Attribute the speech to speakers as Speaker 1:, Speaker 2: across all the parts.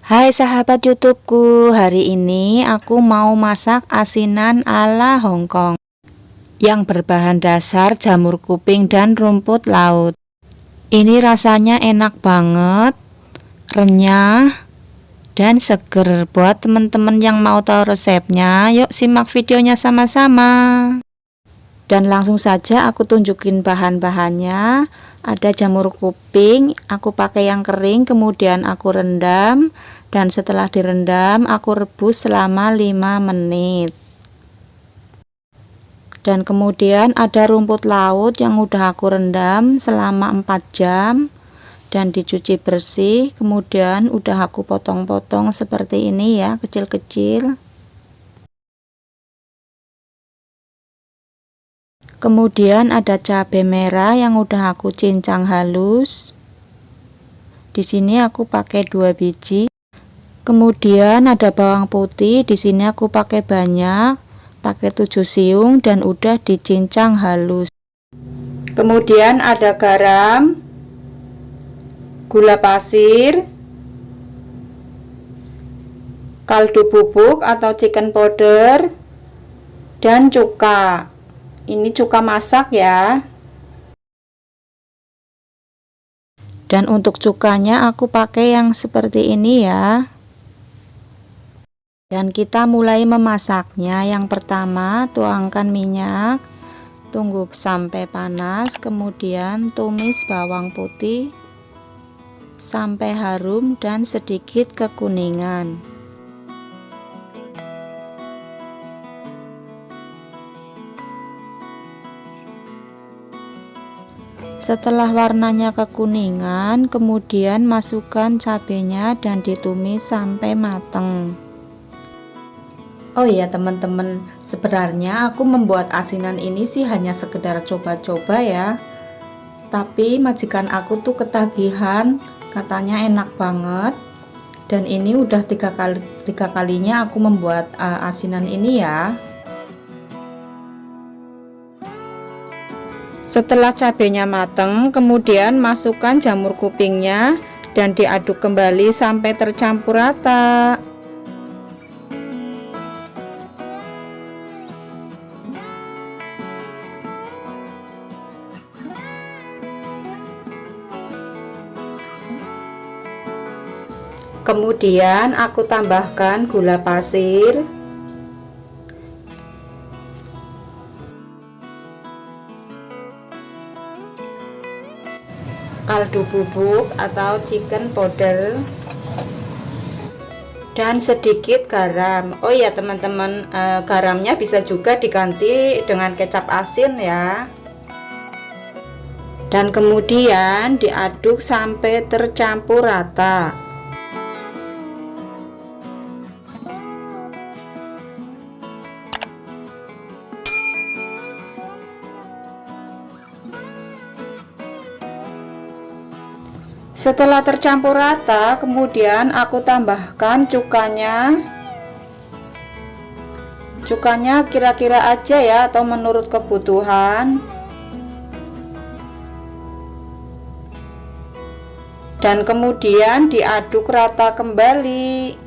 Speaker 1: Hai sahabat YouTubeku, hari ini aku mau masak asinan ala Hongkong yang berbahan dasar jamur kuping dan rumput laut. Ini rasanya enak banget, renyah dan seger. Buat teman-teman yang mau tahu resepnya, yuk simak videonya sama-sama. Dan langsung saja aku tunjukin bahan-bahannya. Ada jamur kuping, aku pakai yang kering, kemudian aku rendam, dan setelah direndam aku rebus selama 5 menit. Dan kemudian ada rumput laut yang udah aku rendam selama 4 jam dan dicuci bersih, kemudian udah aku potong-potong seperti ini ya, kecil-kecil. Kemudian ada cabai merah yang udah aku cincang halus. Di sini aku pakai 2 biji. Kemudian ada bawang putih, di sini aku pakai banyak, pakai 7 siung dan udah dicincang halus. Kemudian ada garam, gula pasir, kaldu bubuk atau chicken powder, dan cuka. Ini cuka masak ya. Dan untuk cukanya aku pakai yang seperti ini ya. Dan kita mulai memasaknya. Yang pertama, tuangkan minyak, tunggu sampai panas, kemudian tumis bawang putih sampai harum dan sedikit kekuningan. Setelah warnanya kekuningan, kemudian masukkan cabenya dan ditumis sampai mateng. Oh iya teman-teman, sebenarnya aku membuat asinan ini sih hanya sekedar coba-coba ya. Tapi majikan aku tuh ketagihan, katanya enak banget. Dan ini udah tiga kalinya aku membuat asinan ini ya. Setelah cabenya mateng, kemudian masukkan jamur kupingnya dan diaduk kembali sampai tercampur rata. Kemudian aku tambahkan gula pasir, kaldu bubuk atau chicken powder, dan sedikit garam. Oh ya teman-teman, garamnya bisa juga diganti dengan kecap asin ya. Dan kemudian diaduk sampai tercampur rata. Setelah tercampur rata, kemudian aku tambahkan cukanya. Cukanya kira-kira aja ya, atau menurut kebutuhan. Dan kemudian diaduk rata kembali.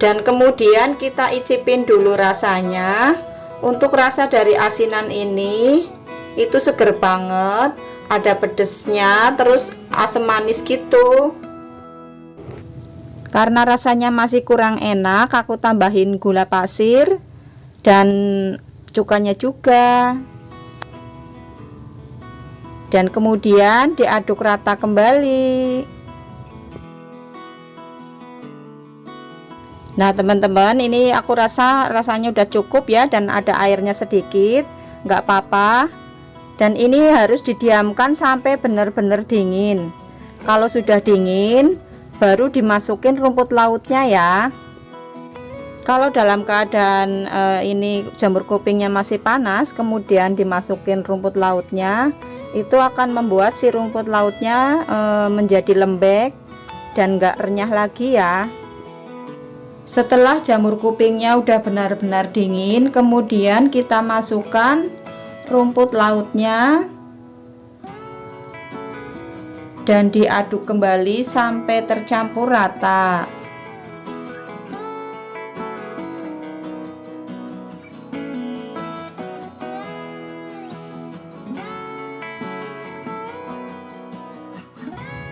Speaker 1: Dan kemudian kita icipin dulu rasanya. Untuk rasa dari asinan ini itu seger banget, ada pedesnya, terus asam manis gitu. Karena rasanya masih kurang enak, aku tambahin gula pasir dan cukanya juga. Dan kemudian diaduk rata kembali. Nah teman-teman, ini aku rasanya udah cukup ya, dan ada airnya sedikit, nggak apa-apa. Dan ini harus didiamkan sampai benar-benar dingin. Kalau sudah dingin baru dimasukin rumput lautnya ya. Kalau dalam keadaan ini jamur kupingnya masih panas, kemudian dimasukin rumput lautnya, itu akan membuat si rumput lautnya menjadi lembek dan nggak renyah lagi ya. Setelah jamur kupingnya udah benar-benar dingin, kemudian kita masukkan rumput lautnya dan diaduk kembali sampai tercampur rata.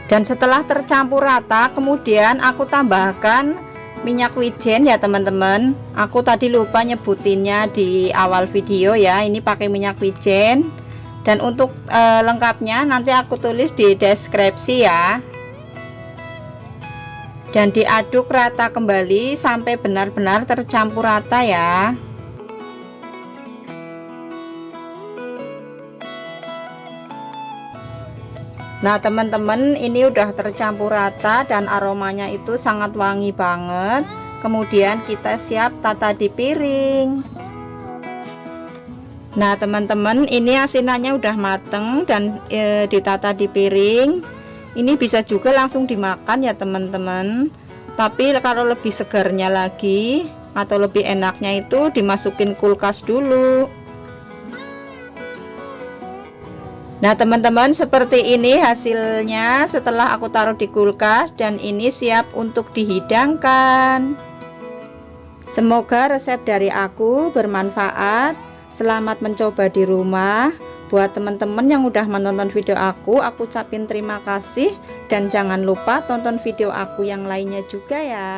Speaker 1: Dan setelah tercampur rata, kemudian aku tambahkan minyak wijen ya teman-teman. Aku tadi lupa nyebutinnya di awal video ya, ini pakai minyak wijen. Dan untuk lengkapnya nanti aku tulis di deskripsi ya. Dan diaduk rata kembali sampai benar-benar tercampur rata ya. Nah teman-teman, ini udah tercampur rata dan aromanya itu sangat wangi banget. Kemudian kita siap tata di piring. Nah teman-teman, ini asinannya udah mateng dan ditata di piring. Ini bisa juga langsung dimakan ya teman-teman. Tapi kalau lebih segarnya lagi atau lebih enaknya itu dimasukin kulkas dulu. Nah teman-teman, seperti ini hasilnya setelah aku taruh di kulkas dan ini siap untuk dihidangkan. Semoga resep dari aku bermanfaat. Selamat mencoba di rumah. Buat teman-teman yang udah menonton video aku ucapin terima kasih. Dan jangan lupa tonton video aku yang lainnya juga ya.